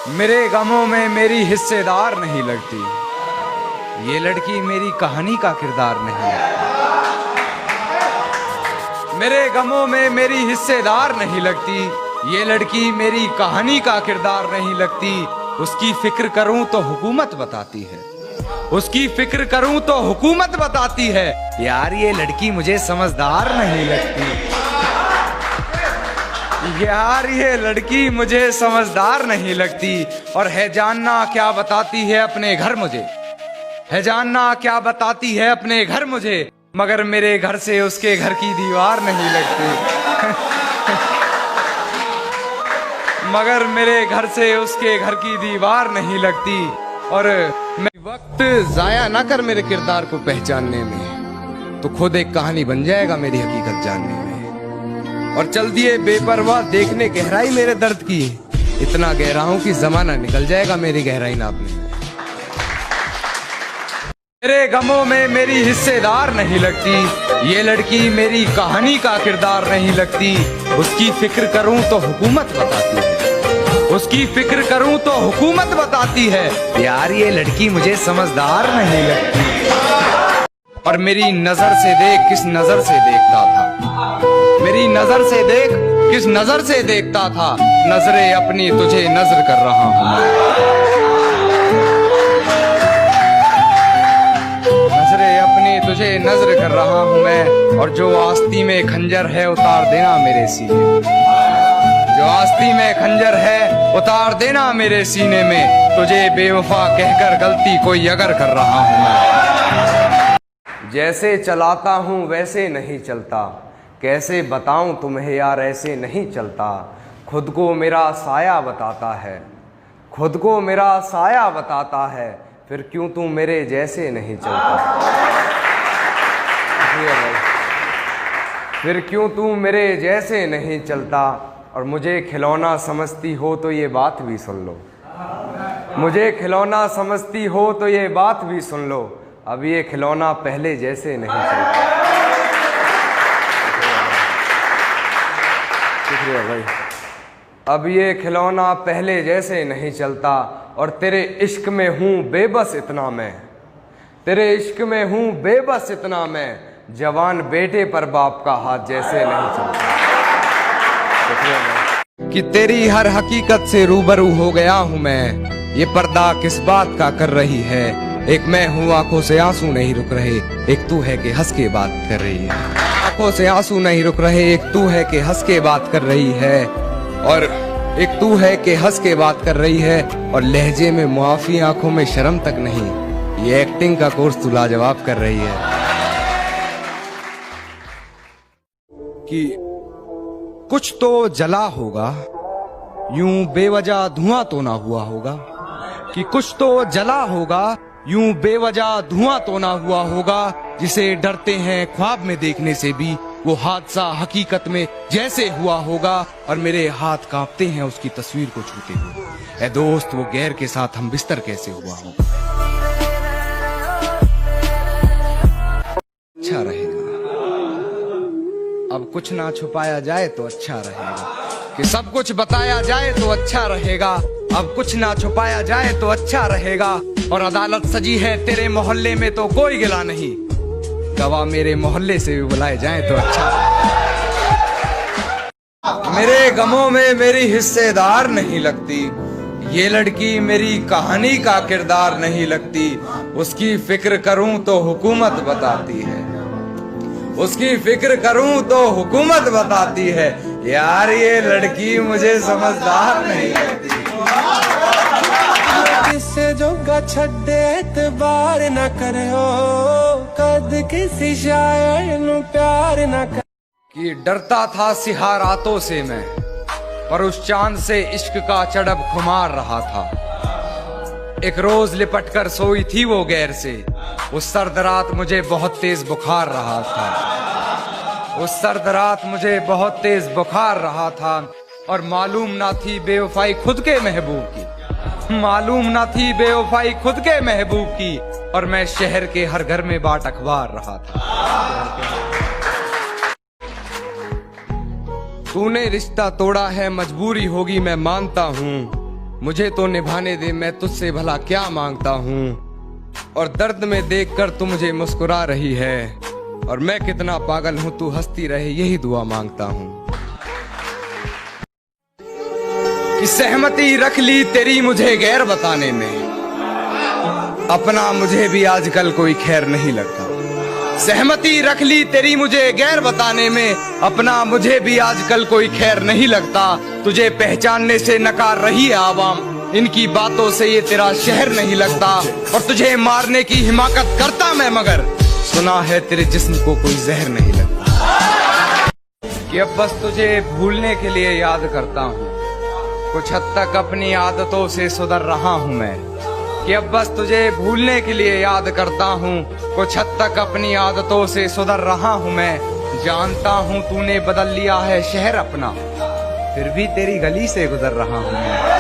मेरे गमों में मेरी हिस्सेदार नहीं लगती, ये लड़की मेरी कहानी का किरदार नहीं। मेरे गमों में मेरी हिस्सेदार नहीं लगती, ये लड़की मेरी कहानी का किरदार नहीं लगती। उसकी फिक्र करूं तो हुकूमत बताती है, उसकी फिक्र करूं तो हुकूमत बताती है। यार ये लड़की मुझे समझदार नहीं लगती, यार ये लड़की मुझे समझदार नहीं लगती। और है जानना क्या बताती है अपने घर मुझे, है जानना क्या बताती है अपने घर मुझे, मगर मेरे घर से उसके घर की दीवार नहीं लगती। मगर मेरे घर से उसके घर की दीवार नहीं लगती। और मैं वक्त जाया ना कर मेरे किरदार को पहचानने में, तो खुद एक कहानी बन जाएगा मेरी हकीकत जानने में। और चल दिए बेपरवाह देखने गहराई मेरे दर्द की, इतना गहरा हूं कि जमाना निकल जाएगा मेरी गहराई नापने में। मेरे गमों में मेरी हिस्सेदार नहीं लगती, ये लड़की मेरी कहानी का किरदार नहीं लगती। उसकी फिक्र करूं तो हुकूमत बताती है, उसकी फिक्र करूं तो हुकूमत बताती है। यार ये लड़की मुझे समझदार नहीं लगती। और मेरी नजर से देख किस नजर से देखता था, मेरी नजर से देख किस नजर से देखता था। नजरें अपनी तुझे नजर कर रहा हूं, नजरें अपनी तुझे नजर कर रहा हूं मैं। और जो आस्ती में खंजर है उतार देना मेरे सीने, जो आस्ती में खंजर है उतार देना मेरे सीने में। तुझे बेवफा कहकर गलती कोई अगर कर रहा हूं मैं। जैसे चलाता हूं वैसे नहीं चलता, कैसे बताऊं तुम्हें यार ऐसे नहीं चलता। खुद को मेरा साया बताता है, खुद को मेरा साया बताता है, फिर क्यों तू मेरे जैसे नहीं चलता। फिर क्यों तू मेरे जैसे नहीं चलता। और मुझे खिलौना समझती हो तो ये बात भी सुन लो, मुझे खिलौना समझती हो तो ये बात भी सुन लो। अब ये खिलौना पहले जैसे नहीं चलता। शुक्रिया भाई। अब ये खिलौना पहले जैसे नहीं चलता। और तेरे इश्क में हूँ बेबस इतना मैं, तेरे इश्क में हूँ बेबस इतना मैं, जवान बेटे पर बाप का हाथ जैसे नहीं चलता। कि तेरी हर हकीकत से रूबरू हो गया हूँ मैं, ये पर्दा किस बात का कर रही है। एक मैं हूँ आंखों से आंसू नहीं रुक रहे, एक तू है कि हंस के बात कर रही है। आंखों से आंसू नहीं रुक रहे, एक तू है कि हंस के बात कर रही है। और एक तू है कि हंस के बात कर रही है। और लहजे में मुआफी आंखों में शर्म तक नहीं, ये एक्टिंग का कोर्स तू लाजवाब कर रही है। कि कुछ तो जला होगा, यूं बेवजह धुआं तो ना हुआ होगा। कि कुछ तो जला होगा, यूं बेवजह धुआं तो ना हुआ होगा। जिसे डरते हैं ख्वाब में देखने से भी, वो हादसा हकीकत में जैसे हुआ होगा। और मेरे हाथ कांपते हैं उसकी तस्वीर को छूते हुए। ऐ दोस्त वो गैर के साथ हम बिस्तर कैसे हुआ हो। अच्छा रहेगा अब कुछ ना छुपाया जाए तो अच्छा रहेगा, कि सब कुछ बताया जाए तो अच्छा रहेगा। अब कुछ ना छुपाया जाए तो अच्छा रहेगा। और अदालत सजी है तेरे मोहल्ले में तो कोई गिला नहीं, गवाह मेरे मोहल्ले से भी बुलाए जाए तो अच्छा। मेरे गमों में मेरी हिस्सेदार नहीं लगती, ये लड़की मेरी कहानी का किरदार नहीं लगती। उसकी फिक्र करूं तो हुकूमत बताती है, उसकी फिक्र करूं तो हुकूमत बताती है। यार ये लड़की मुझे समझदार नहीं लगती। किसे जोगा छड्डे एतबार ना करो, कद किसी शायर नू प्यार ना कर। कि डरता था सिहा रातों से मैं, पर उस चांद से इश्क का चढ़ब खुमार रहा था। एक रोज लिपट कर सोई थी वो गैर से, उस सर्द रात मुझे बहुत तेज बुखार रहा था। उस सर्द रात मुझे बहुत तेज बुखार रहा था। और मालूम ना थी बेवफाई खुद के महबूब की, मालूम ना थी बेवफाई खुद के महबूब की। और मैं शहर के हर घर में बाट अखबार रहा था। तूने रिश्ता तोड़ा है मजबूरी होगी मैं मानता हूँ, मुझे तो निभाने दे, मैं तुझसे भला क्या मांगता हूँ। और दर्द में देखकर तू मुझे मुस्कुरा रही है, और मैं कितना पागल हूँ तू हंसती रहे, यही दुआ मांगता हूँ। कि सहमति रख ली तेरी मुझे गैर बताने में, अपना मुझे भी आजकल कोई खैर नहीं लगता। सहमति रख ली तेरी मुझे गैर बताने में, अपना मुझे भी आजकल कोई खैर नहीं लगता। तुझे पहचानने से नकार रही है आवाम, इनकी बातों से ये तेरा शहर नहीं लगता। और तुझे मारने की हिमाकत करता मैं, मगर सुना है तेरे जिस्म को कोई जहर नहीं लगता। कि अब बस तुझे भूलने के लिए याद करता हूँ, कुछ हद तक अपनी आदतों से सुधर रहा हूँ मैं। कि अब बस तुझे भूलने के लिए याद करता हूँ, कुछ हद तक अपनी आदतों से सुधर रहा हूँ मैं। जानता हूँ तूने बदल लिया है शहर अपना, फिर भी तेरी गली से गुजर रहा हूँ मैं।